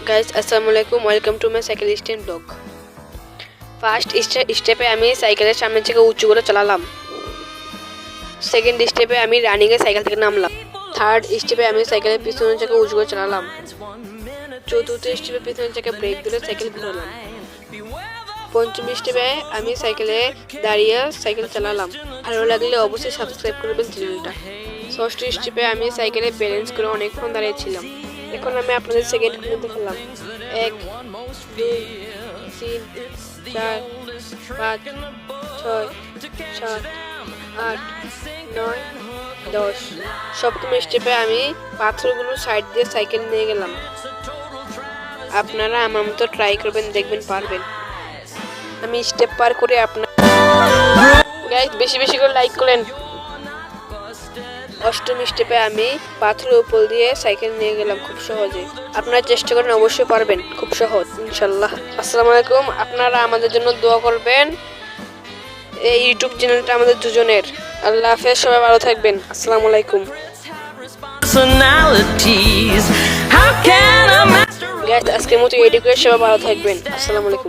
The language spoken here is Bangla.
गाइस अस्सलामु अलैकुम वेलकम टू माय साइकिलिस्टियन ब्लॉग। ফার্স্ট স্টেপে আমি সাইকেলের সামনে থেকে উঁচু করে চালালাম। সেকেন্ড স্টেপে আমি রানিং এ সাইকেল থেকে নামলাম। থার্ড স্টেপে আমি সাইকেলের পিছনের চাকা উঁচু করে চালালাম। চতুর্থ স্টেপে পিছনের চাকা ব্রেক দিলে সাইকেল ঘোরালাম। পঞ্চম স্টেপে আমি সাইকেলে দাঁড়িয়ে সাইকেল চালালাম। ভালো লাগলে অবশ্যই সাবস্ক্রাইব করবেন চ্যানেলটা। ষষ্ঠ স্টেপে আমি সাইকেলে ব্যালেন্স করে অনেকক্ষণ দাঁড়িয়েছিলাম। এখন আমি আপনাদের সেকেন্ড করে দেখালাম। 1 2 3 4 5 6 7 8 9 10। সপ্তম স্টেপে আমি পাথরগুলো সাইড দিয়ে সাইকেল নিয়ে গেলাম। আপনারা আমার মতো ট্রাই করবেন, দেখবেন পারবেন। আমি স্টেপ পার করে আপনার গাইস বেশি বেশি করে লাইক করেন। অষ্টম স্টেপে আমি পাথরের উপর দিয়ে সাইকেল নিয়ে গেলাম খুব সহজে। আপনারা চেষ্টা করেন, অবশ্যই পারবেন, খুব সহজ ইনশাল্লাহ। আসসালামু আলাইকুম, আপনারা আমাদের জন্য দোয়া করবেন। এই ইউটিউব চ্যানেলটা আমাদের দুজনের। আল্লাহ হাফেজ, সবাই ভালো থাকবেন। আসসালামু আলাইকুম। গাইস আজকের মতো এডুকেশন, সবাই ভালো থাকবেন। আসসালামু আলাইকুম।